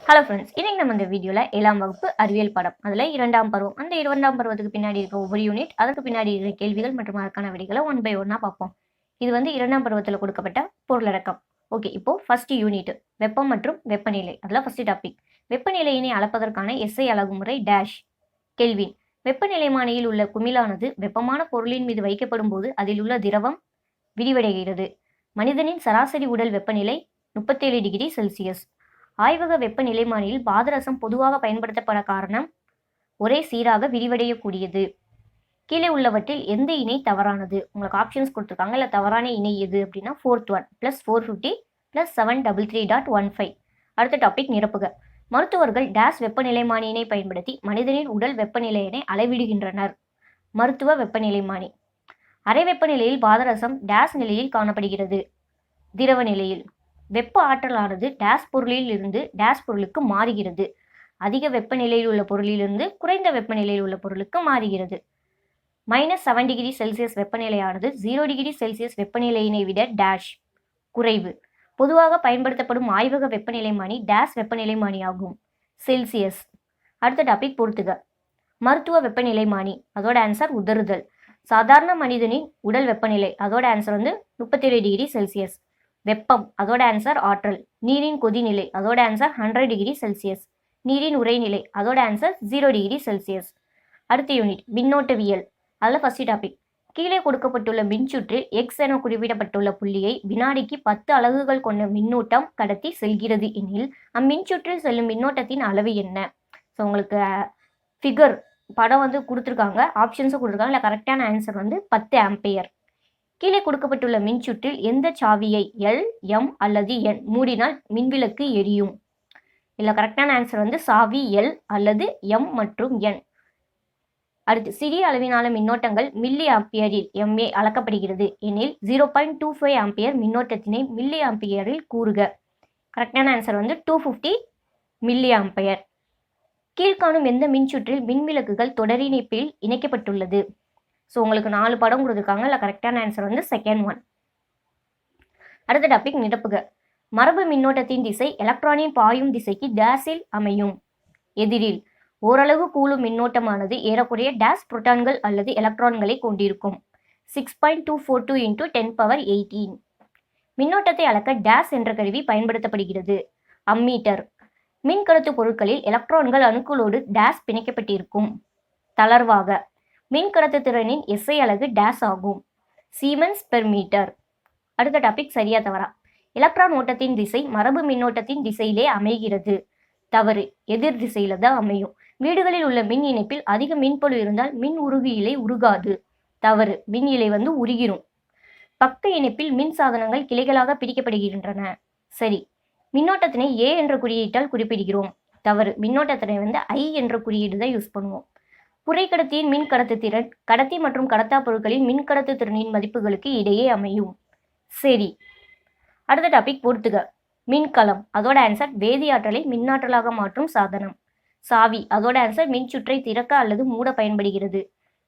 Hello friends, இன்னைக்கு நம்ம இந்த வீடியோவில் 7ஆம் வகுப்பு அறிவியல் பாடம் அதில் 2ஆம் பருவம். அந்த 2ஆம் பருவத்துக்கு பின்னாடி இருக்க ஒவ்வொரு யூனிட், அதற்கு பின்னாடி இருக்கிற கேள்விகள் மற்றும் அதற்கான விடைகளை ஒன் பை ஒன்னாக பார்ப்போம். இது 2ஆம் பருவத்தில் கொடுக்கப்பட்ட பொருளடக்கம். ஓகே, இப்போ ஃபர்ஸ்ட் யூனிட் வெப்பம் மற்றும் வெப்பநிலை. அதில் ஃபர்ஸ்ட் டாபிக் வெப்பநிலையினை அளப்பதற்கான எஸ்ஐ அலகுமுறை டேஷ் கெல்வின். வெப்பநிலைமானியில் உள்ள குமிழானது வெப்பமான பொருளின் மீது வைக்கப்படும் போது அதில் உள்ள திரவம் விரிவடைகிறது. மனிதனின் சராசரி உடல் வெப்பநிலை 37 டிகிரி செல்சியஸ். ஆய்வக வெப்பநிலைமானியில் பாதரசம் பொதுவாக பயன்படுத்தப்பட காரணம் ஒரே சீராக விரிவடையக்கூடியது. கீழே உள்ளவற்றில் எந்த இணை தவறானது? உங்களுக்கு ஆப்ஷன்ஸ் கொடுத்துருக்காங்க. இல்லை தவறான இணை எது அப்படின்னா 4th ஒன் +450 +733.15. அடுத்த டாபிக் நிரப்புக. மருத்துவர்கள் டேஸ் வெப்பநிலைமானியினை பயன்படுத்தி மனிதனின் உடல் வெப்பநிலையினை அளவிடுகின்றனர். மருத்துவ வெப்பநிலைமானி. அறை வெப்பநிலையில் பாதரசம் டேஸ் நிலையில் காணப்படுகிறது. திரவ நிலையில். வெப்ப ஆற்றலானது டேஸ் பொருளில் இருந்து டேஸ் பொருளுக்கு மாறுகிறது. அதிக வெப்பநிலையில் உள்ள பொருளிலிருந்து குறைந்த வெப்பநிலையில் உள்ள பொருளுக்கு மாறுகிறது. -7 டிகிரி செல்சியஸ் வெப்பநிலையானது 0 டிகிரி செல்சியஸ் வெப்பநிலையினை விட டேஷ் குறைவு. பொதுவாக பயன்படுத்தப்படும் ஆய்வக வெப்பநிலைமானி டேஸ் வெப்பநிலைமானி ஆகும். செல்சியஸ். அடுத்த டாபிக் பொறுத்துக. மருத்துவ வெப்பநிலைமானி, அதோட ஆன்சர் உதறுதல். சாதாரண மனிதனின் உடல் வெப்பநிலை, அதோட ஆன்சர் 37 டிகிரி செல்சியஸ். வெப்பம், அதோட ஆன்சர் ஆற்றல். நீரின் கொதிநிலை, அதோட ஆன்சர் 100 டிகிரி செல்சியஸ். நீரின் உறைநிலை, அதோட ஆன்சர் 0 டிகிரி செல்சியஸ். அடுத்த யூனிட் மின்னோட்டவியல். அதில் ஃபர்ஸ்ட் டாபிக் கீழே கொடுக்கப்பட்டுள்ள மின்சுற்றில் எக்ஸ் என குறிப்பிடப்பட்டுள்ள புள்ளியை வினாடிக்கு 10 அலகுகள் கொண்ட மின்னூட்டம் கடத்தி செல்கிறது எனில் அம்மின்சுற்றில் செல்லும் மின்னோட்டத்தின் அளவு என்ன? ஸோ உங்களுக்கு ஃபிகர் படம் கொடுத்துருக்காங்க, ஆப்ஷன்ஸும் கொடுத்துருக்காங்க. இல்லை கரெக்டான ஆன்சர் 10 ஆம்பியர். கீழே கொடுக்கப்பட்டுள்ள மின்சுற்றில் எந்த சாவியை எல், எம் அல்லது என் மூடினால் மின்விளக்கு எரியும்? இல்லை கரெக்டான ஆன்சர் சாவி எல் அல்லது எம் மற்றும் என். அடுத்து சிறிய அளவிலான மின்னோட்டங்கள் மில்லி ஆம்பியரில் எம்ஏ அளக்கப்படுகிறது எனில் 0.25 ஆம்பியர் மின்னோட்டத்தினை மில்லி ஆம்பியரில் கூறுக. கரெக்டான ஆன்சர் 250 மில்லி ஆம்பியர். கீழ்காணும் எந்த மின்சுற்றில் மின்விளக்குகள் தொடரிணைப்பில் இணைக்கப்பட்டுள்ளது? ஸோ உங்களுக்கு 4 படம் கொடுத்துருக்காங்க. இல்லை கரெக்டான ஆன்சர் செகண்ட் ஒன். அடுத்த டாபிக் நிரப்புக. மரபு மின்னோட்டத்தின் திசை எலக்ட்ரானின் பாயும் திசைக்கு டேஸில் அமையும். எதிரில். ஓரளவு கூலும் மின்னோட்டமானது ஏறக்குறைய டேஸ் புரோட்டான்கள் அல்லது எலக்ட்ரான்களை கொண்டிருக்கும். 6.242 × 10^18. மின்னோட்டத்தை அளக்க டேஸ் என்ற கருவி பயன்படுத்தப்படுகிறது. அம்மீட்டர். மின்கடத்து பொருட்களில் எலக்ட்ரான்கள் அணுக்களோடு டேஸ் பிணைக்கப்பட்டிருக்கும். தளர்வாக. மின்கடத்து திறனின் எஸ்ஐ அலகு டேஸ் ஆகும். Siemens per metre. அடுத்த டாபிக் சரியா தவறா? எலக்ட்ரான் ஓட்டத்தின் திசை மரபு மின்னோட்டத்தின் திசையிலே அமைகிறது. தவறு. எதிர் திசையில தான் அமையும். வீடுகளில் உள்ள மின் இணைப்பில் அதிக மின்பளு இருந்தால் மின் உருகு இலை உருகாது. தவறு. மின் இலை உருகிரும். பக்க இணைப்பில் மின் சாதனங்கள் கிளைகளாக பிரிக்கப்படுகின்றன. சரி. மின்னோட்டத்தினை ஏ என்ற குறியீட்டால் குறிப்பிடுகிறோம். தவறு. மின்னோட்டத்தினை ஐ என்ற குறியீடு தான் யூஸ் பண்ணுவோம். புரைக்கடத்தியின் மின் கடத்து திறன் கடத்தி மற்றும் கடத்தா பொருட்களின் மின் கடத்து திறனின் மதிப்புகளுக்கு இடையே அமையும். சரி. அடுத்த டாபிக் பொறுத்துக. மின்கலம், அதோட ஆன்சர் வேதியாற்றலை மின்னாற்றலாக மாற்றும் சாதனம். சாவி, அதோட ஆன்சர் மின்சுற்றை திறக்க அல்லது மூட பயன்படுகிறது.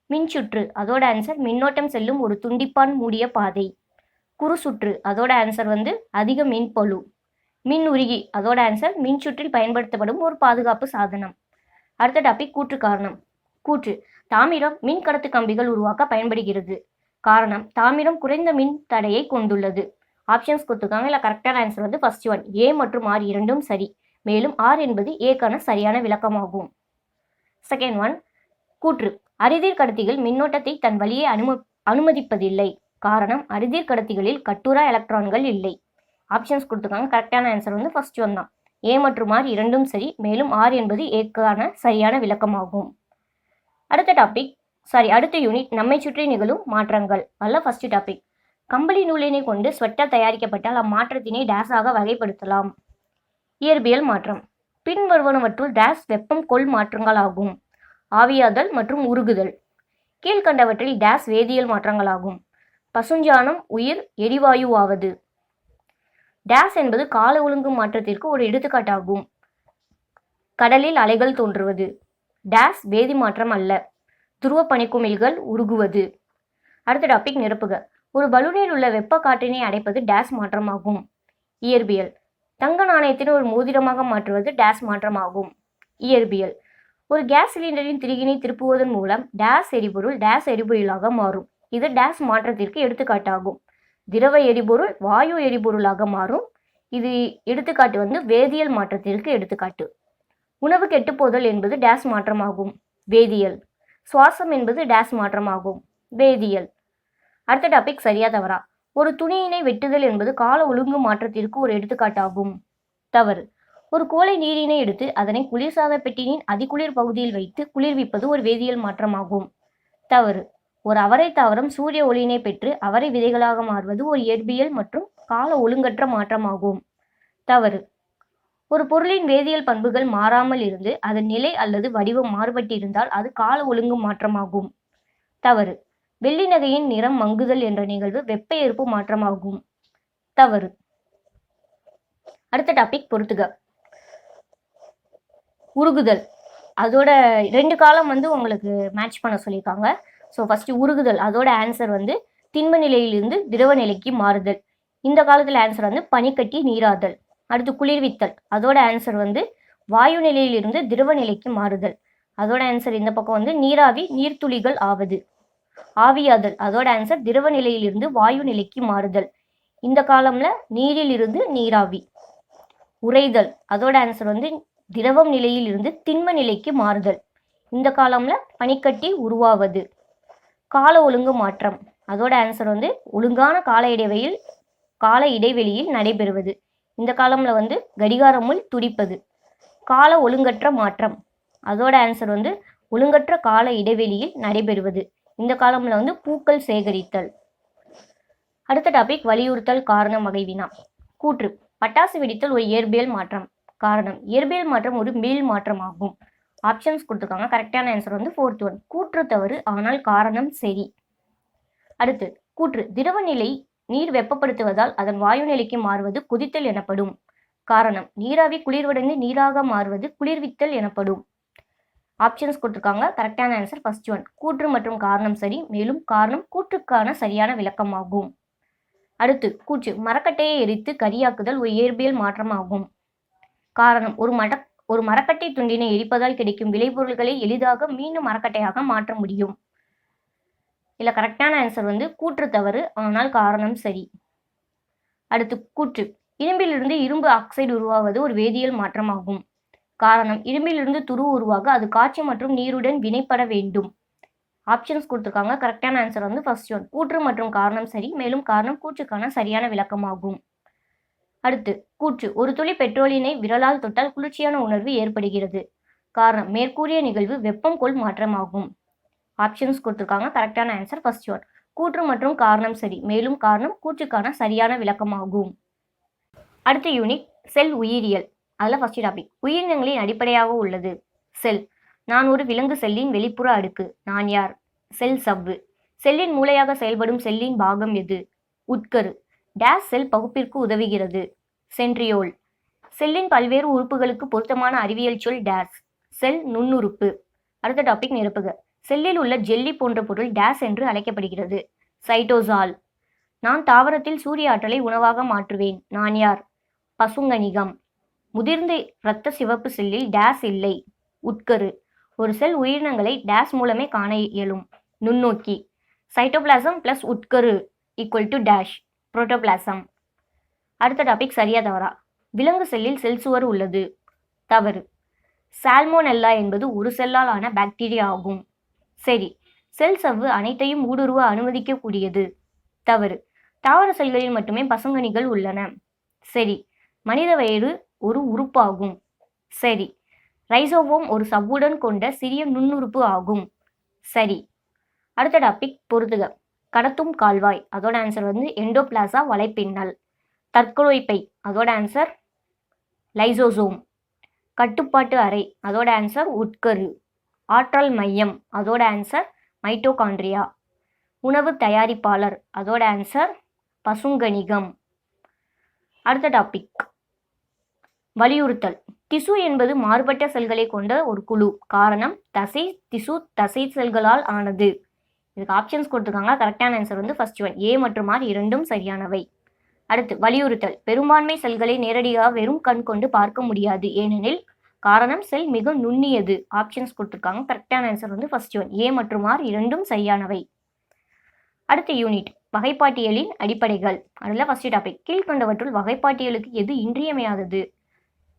மின்சுற்று, அதோட ஆன்சர் மின்னோட்டம் செல்லும் ஒரு துண்டிப்பான் மூடிய பாதை. குறுசுற்று, அதோட ஆன்சர் அதிக மின்பளு. மின் உருகி, அதோட ஆன்சர் மின்சுற்றில் பயன்படுத்தப்படும் ஒரு பாதுகாப்பு சாதனம். அடுத்த டாபிக் கூற்று காரணம். கூற்று. தாமிரம் மின் கடத்து கம்பிகள் உருவாக்க பயன்படுகிறது. காரணம் தாமிரம் குறைந்த மின் தடையை கொண்டுள்ளது. ஆப்ஷன்ஸ் கொடுத்துருக்காங்க. இல்லை கரெக்டான ஆன்சர் ஃபர்ஸ்ட் ஒன் ஏ மற்றும் ஆர் இரண்டும் சரி. மேலும் ஆர் என்பது ஏக்கான சரியான விளக்கமாகும். செகண்ட் ஒன் கூற்று. அரிதிர் கடத்திகள் மின்னோட்டத்தை தன் வழியே அனுமதிப்பதில்லை. காரணம் அரிதிர் கடத்திகளில் கட்டுரா எலக்ட்ரான்கள் இல்லை. ஆப்ஷன்ஸ் கொடுத்துருக்காங்க. கரெக்டான ஆன்சர் ஃபர்ஸ்ட் ஒன் தான். ஏ மற்றும் ஆர் இரண்டும் சரி. மேலும் ஆர் என்பது ஏக்கான சரியான விளக்கமாகும். அடுத்த யூனிட் நம்மை சுற்றி நிகழும் மாற்றங்கள். அல்ல ஃபர்ஸ்ட் டாபிக் கம்பளி நூலினை கொண்டு ஸ்வெட்டர் தயாரிக்கப்பட்டால் அம்மாற்றத்தினை டேஸாக வகைப்படுத்தலாம். இயற்பியல் மாற்றம். பின்வருவனவற்றுள் டேஸ் வெப்பம் கொள் மாற்றங்கள் ஆகும். ஆவியாதல் மற்றும் உருகுதல். கீழ்கண்டவற்றில் டேஸ் வேதியியல் மாற்றங்களாகும். பசுஞ்சாணம் உயிர் எரிவாயுவாவது. டேஸ் என்பது கால ஒழுங்கு மாற்றத்திற்கு ஒரு எடுத்துக்காட்டாகும். கடலில் அலைகள் தோன்றுவது. டேஸ் வேதி மாற்றம் அல்ல. துருவ பனிக்குமிழ்கள் உருகுவது. அடுத்த டாபிக் நிரப்புக. ஒரு பலூனில் உள்ள வெப்ப காற்றினை அடைப்பது டேஸ் மாற்றமாகும். இயற்பியல். தங்க நாணயத்தினை ஒரு மோதிரமாக மாற்றுவது டேஸ் மாற்றமாகும். இயற்பியல். ஒரு கேஸ் சிலிண்டரின் திருகினை திருப்புவதன் மூலம் டேஸ் எரிபொருள் டேஸ் எரிபொருளாக மாறும். இது டேஸ் மாற்றத்திற்கு எடுத்துக்காட்டாகும். திரவ எரிபொருள் வாயு எரிபொருளாக மாறும். இது எடுத்துக்காட்டு வேதியியல் மாற்றத்திற்கு எடுத்துக்காட்டு. உணவு கெட்டுப்போதல் என்பது டேஸ் மாற்றமாகும். வேதியியல். சுவாசம் என்பது டேஸ் மாற்றமாகும். வேதியியல். அடுத்த டாபிக் சரியா தவறா. ஒரு துணியினை வெட்டுதல் என்பது கால ஒழுங்கு மாற்றத்திற்கு ஒரு எடுத்துக்காட்டாகும். தவறு. ஒரு கோலை நீரினை எடுத்து அதனை குளிர்சாத பெட்டியின் அதிகுளிர் பகுதியில் வைத்து குளிர்விப்பது ஒரு வேதியியல் மாற்றமாகும். தவறு. ஒரு அவரை தாவரம் சூரிய ஒளியினை பெற்று அவரை விதைகளாக மாறுவது ஒரு இயற்பியல் மற்றும் கால ஒழுங்கற்ற மாற்றமாகும். தவறு. ஒரு பொருளின் வேதியியல் பண்புகள் மாறாமல் இருந்து அதன் நிலை அல்லது வடிவம் மாறுபட்டிருந்தால் அது கால ஒழுங்கு மாற்றமாகும். தவறு. வெள்ளி நகையின் நிறம் மங்குதல் என்ற நிகழ்வு வெப்ப ஏற்பு மாற்றமாகும். தவறு. அடுத்த டாபிக் பொறுத்துக. உருகுதல். அதோட 2 காலம் உங்களுக்கு மேட்ச் பண்ண சொல்லியிருக்காங்க. ஸோ ஃபர்ஸ்ட் உருகுதல், அதோட ஆன்சர் திண்ம நிலையிலிருந்து திரவ நிலைக்கு மாறுதல். இந்த காலத்தில் ஆன்சர் பனிக்கட்டி நீராதல். அடுத்து குளிர்வித்தல், அதோட ஆன்சர் வாயு நிலையிலிருந்து திரவ நிலைக்கு மாறுதல். அதோட ஆன்சர் இந்த பக்கம் நீராவி நீர்த்துளிகள் ஆவது. ஆவியாதல், அதோட ஆன்சர் திரவ நிலையிலிருந்து வாயு நிலைக்கு மாறுதல். இந்த காலம்ல நீரில் இருந்து நீராவி. உறைதல், அதோட ஆன்சர் திரவம் நிலையில் இருந்து திண்ம நிலைக்கு மாறுதல். இந்த காலம்ல பனிக்கட்டி உருவாவது. கால ஒழுங்கு மாற்றம், அதோட ஆன்சர் ஒழுங்கான கால இடைவெளியில் நடைபெறுவது. இந்த காலம்ல கடிகார முள் துடிப்பது. கால ஒழுங்கற்ற மாற்றம், அதோட ஆன்சர் ஒழுங்கற்ற கால இடைவெளியில் நடைபெறுவது. இந்த காலம்ல பூக்கள் சேகரித்தல். அடுத்த டாபிக் வலியுறுத்தல் காரணம் வகை வினா. கூற்று. பட்டாசு வெடித்தல் ஒரு இயற்பியல் மாற்றம். காரணம். இயற்பியல் மாற்றம் ஒரு மீள் மாற்றம் ஆகும். ஆப்ஷன்ஸ் கொடுத்துருக்காங்க. கரெக்டான ஆன்சர் 4th ஒன். கூற்று தவறு, ஆனால் காரணம் சரி. அடுத்து கூற்று. திரவ நிலை நீர் வெப்பப்படுத்துவதால் அதன் வாயு நிலைக்கு மாறுவது கொதித்தல் எனப்படும். காரணம். நீராவி குளிர்வடைந்து நீராக மாறுவது குளிர்வித்தல் எனப்படும். ஆப்ஷன்ஸ் கொடுத்துருக்காங்க. கரெக்டான ஆன்சர் ஃபர்ஸ்ட் ஒன். கூற்று மற்றும் காரணம் சரி, மேலும் காரணம் கூற்றுக்கான சரியான விளக்கமாகும். அடுத்து கூற்று. மரக்கட்டையை எரித்து கரியாக்குதல் ஒரு இயற்பியல் மாற்றமாகும். காரணம். ஒரு மரக்கட்டை துண்டினை எரிப்பதால் கிடைக்கும் விளைபொருள்களை எளிதாக மீண்டும் மரக்கட்டையாக மாற்ற முடியும். இல்ல கரெக்டான ஆன்சர் கூற்று தவறு, ஆனால் காரணம் சரி. அடுத்து கூற்று. இரும்பிலிருந்து இரும்பு ஆக்சைடு உருவாவது ஒரு வேதியியல் மாற்றமாகும். காரணம். இரும்பிலிருந்து துரு உருவாக அது காற்று மற்றும் நீருடன் வினைப்பட வேண்டும். ஆப்ஷன்ஸ் கொடுத்துருக்காங்க. கரெக்டான ஆன்சர் ஃபர்ஸ்ட் ஒன். கூற்று மற்றும் காரணம் சரி, மேலும் காரணம் கூற்றுக்கான சரியான விளக்கமாகும். அடுத்து கூற்று. ஒரு துளி பெட்ரோலினை விரலால் தொட்டால் குளிர்ச்சியான உணர்வு ஏற்படுகிறது. காரணம். மேற்கூறிய நிகழ்வு வெப்பம் கொள் மாற்றமாகும். ஆப்ஷன்ஸ் கொடுத்துருக்காங்க. கரெக்டான ஆன்சர் ஃபர்ஸ்ட் ஒன். கூற்று மற்றும் காரணம் சரி, மேலும் காரணம் கூற்றுக்கான சரியான விளக்கமாகும். அடுத்த யூனிட் செல் உயிரியல். அதில் ஃபர்ஸ்ட் டாபிக். உயிரினங்களின் அடிப்படையாக உள்ளது. செல். நான் ஒரு விலங்கு செல்லின் வெளிப்புற அடுக்கு. நான் யார்? செல் சவ்வு. செல்லின் மூளையாக செயல்படும் செல்லின் பாகம் எது? உட்கரு. டேஸ் செல் பகுப்பிற்கு உதவுகிறது. சென்ட்ரியோல். செல்லின் பல்வேறு உறுப்புகளுக்கு பொருத்தமான அறிவியல் சொல் டேஸ். செல் நுண்ணுறுப்பு. அடுத்த டாபிக் நிரப்புக. செல்லில் உள்ள ஜெல்லி போன்ற பொருள் டேஸ் என்று அழைக்கப்படுகிறது. சைட்டோசால். நான் தாவரத்தில் சூரிய ஆற்றலை உணவாக மாற்றுவேன். நான் யார்? பசுங்கணிகம். முதிர்ந்த இரத்த சிவப்பு செல்லில் டேஸ் இல்லை. உட்கரு. ஒரு செல் உயிரினங்களை டேஸ் மூலமே காண இயலும். நுண்ணோக்கி. சைட்டோபிளாசம் பிளஸ் உட்கரு ஈக்குவல் டு டேஷ். புரோட்டோபிளாசம். அடுத்த டாபிக் சரியா தவறா. விலங்கு செல்லில் செல் சுவர் உள்ளது. தவறு. சால்மோனெல்லா என்பது ஒரு செல்லால் ஆன பாக்டீரியா ஆகும். சரி. செல் சவ்வு அனைத்தையும் ஊடுருவ அனுமதிக்கக்கூடியது. தவறு. தாவர செல்களில் மட்டுமே பசுங்கணிகள் உள்ளன. சரி. மனித வயிறு ஒரு உறுப்பாகும். சரி. ரைசோவோம் ஒரு சவ்வுடன் கொண்ட சிறிய நுண்ணுறுப்பு ஆகும். சரி. அடுத்த டாபிக் பொறுத்துக. கடத்தும் கால்வாய், அதோட ஆன்சர் எண்டோபிளாசா வலைப்பின்னல். தற்கொலை பை, அதோட ஆன்சர் லைசோசோம். கட்டுப்பாட்டு அறை, அதோட ஆன்சர் உட்கரு. ஆற்றல் மையம், அதோட ஆன்சர் மைட்டோகாண்ட்ரியா. உணவு தயாரிப்பாளர், அதோட ஆன்சர் பசுங்கணிகம். அடுத்த டாபிக் வலியுறுத்தல். திசு என்பது மாறுபட்ட செல்களை கொண்ட ஒரு குழு. காரணம். தசை திசு தசை செல்களால் ஆனது. இதுக்கு ஆப்ஷன்ஸ் கொடுத்துருக்காங்க. கரெக்டான ஆன்சர் ஃபர்ஸ்ட் ஒன். ஏ மற்றும் ஆர் இரண்டும் சரியானவை. அடுத்து வலியுறுத்தல். பெரும்பான்மை செல்களை நேரடியாக வெறும் கண் கொண்டு பார்க்க முடியாது. ஏனெனில் காரணம் செல் மிக நுண்ணியது. ஆப்ஷன்ஸ் கொடுத்துருக்காங்க. கரெக்டான ஆன்சர் வந்து ஃபர்ஸ்ட் ஒன். ஏ மற்றும் ஆர் இரண்டும் சரியானவை. அடுத்த யூனிட் வகைப்பாட்டியலின் அடிப்படைகள். அதில் ஃபர்ஸ்ட் டாபிக். கீழ்கண்டவற்றுள் வகைப்பாட்டியலுக்கு எது இன்றியமையாதது?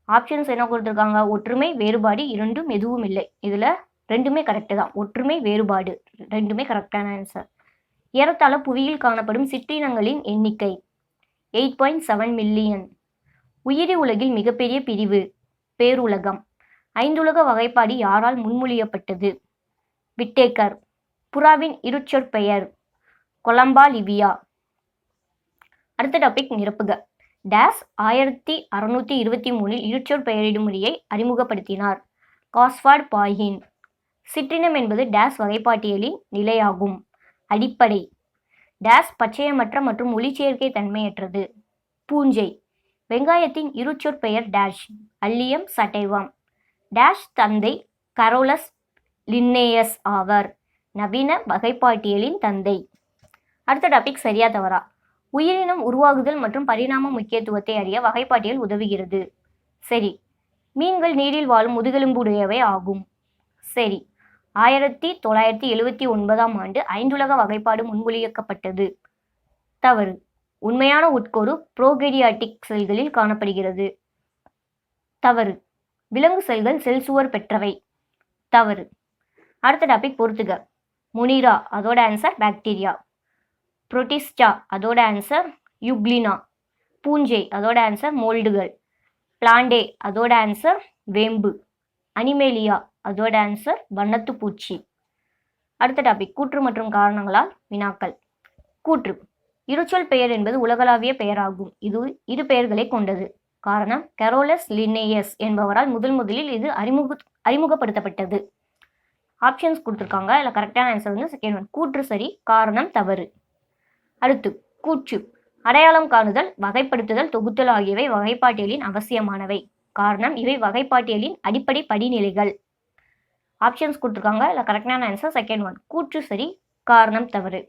ஆப்ஷன்ஸ் என்ன கொடுத்துருக்காங்க? ஒற்றுமை, வேறுபாடு, இரண்டும் எதுவும் இல்லை. இதில் ரெண்டுமே கரெக்டு தான். ஒற்றுமை, வேறுபாடு ரெண்டுமே கரெக்டான ஆன்சர். ஏறத்தாழ புவியில் காணப்படும் சிற்றினங்களின் எண்ணிக்கை 8.7 மில்லியன். உயிரி உலகில் மிகப்பெரிய பிரிவு பேருலகம். ஐந்துலக வகைப்பாடு யாரால் முன்மொழியப்பட்டது? விட்டேக்கர். புறாவின் இருச்சொற்பெயர் கொலம்பா லிவியா. அடுத்த டாபிக் நிரப்புக. டேஸ் 1623 இருச்சொற்பெயரிடும் முறையை அறிமுகப்படுத்தினார். காஸ்வார்ட் பாய்கின். சிற்றினம் என்பது டேஸ் வகைப்பாட்டியலின் நிலையாகும். அடிப்படை. டேஸ் பச்சையமற்ற மற்றும் ஒளிச்சேர்க்கை தன்மையற்றது. பூஞ்சை. வெங்காயத்தின் இருச்சொற்பெயர் டேஷ். அல்லியம் சட்டைவாம். டேஷ் தந்தை கரோலஸ் லின்னேயஸ் ஆவர். நவீன வகைப்பாட்டியலின் தந்தை. அடுத்த டாபிக் சரியா தவறா? உயிரினம் உருவாகுதல் மற்றும் பரிணாம முக்கியத்துவத்தை அறிய வகைப்பாட்டியல் உதவுகிறது. சரி. மீன்கள் நீரில் வாழும் முதுகெலும்புடையவை ஆகும். சரி. 1979 ஆண்டு ஐந்துலக வகைப்பாடு முன்மொழியப்பட்டது. தவறு. உண்மையான உட்கூறு புரோகேரியாட்டிக் செல்களில் காணப்படுகிறது. தவறு. விலங்கு செல்கள் செல் சுவர் பெற்றவை. தவறு. அடுத்த டாபிக் பொறுத்துக. முனிரா அதோட ஆன்சர் பாக்டீரியா. புரோட்டிஸ்டா அதோட ஆன்சர் யுக்ளினா. பூஞ்சை அதோட ஆன்சர் மோல்டுகள். பிளாண்டே அதோட ஆன்சர் வேம்பு. அனிமேலியா அதோட ஆன்சர் வண்ணத்து பூச்சி. அடுத்த டாபிக் கூற்று மற்றும் காரணங்களால் வினாக்கள். கூற்று. இருச்சொல் பெயர் என்பது உலகளாவிய பெயராகும். இது இரு பெயர்களை கொண்டது. காரணம் கரோலஸ் லின்னேயஸ் என்பவரால் முதலில் இது அறிமுகப்படுத்தப்பட்டது. ஆப்ஷன்ஸ் கொடுத்துருக்காங்க. இல்லை கரெக்டான ஆன்சர் வந்து செகண்ட் ஒன். கூற்று சரி, காரணம் தவறு. அடுத்து கூற்று. அடையாளம் காணுதல், வகைப்படுத்துதல், தொகுத்தல் ஆகியவை வகைப்பாட்டியலின் அவசியமானவை. காரணம் இவை வகைப்பாட்டியலின் அடிப்படை படிநிலைகள். ஆப்ஷன்ஸ் கொடுத்துருக்காங்க. இல்லை கரெக்டான ஆன்சர் செகண்ட் ஒன். கூற்று சரி, காரணம் தவறு.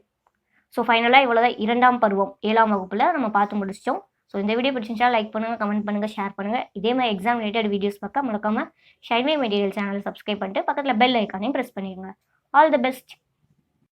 ஸோ ஃபைனலாக இவ்வளோதான் 2ஆம் பருவம் 7ஆம் வகுப்பில் நம்ம பார்த்து முடிச்சிட்டோம். ஸோ இந்த வீடியோ பிடிச்சிருந்தா லைக் பண்ணுங்கள், கமெண்ட் பண்ணுங்கள், ஷேர் பண்ணுங்கள். இதே மாதிரி எக்ஸாம் ரிலேட்டட் வீடியோஸ் பார்க்க மறக்காமல் ஷைன்வே மெட்டீரியல் சேனலை சப்ஸ்கிரைப் பண்ணிட்டு பக்கத்தில் பெல் ஐக்கானையும் ப்ரெஸ் பண்ணிடுங்க. All the best.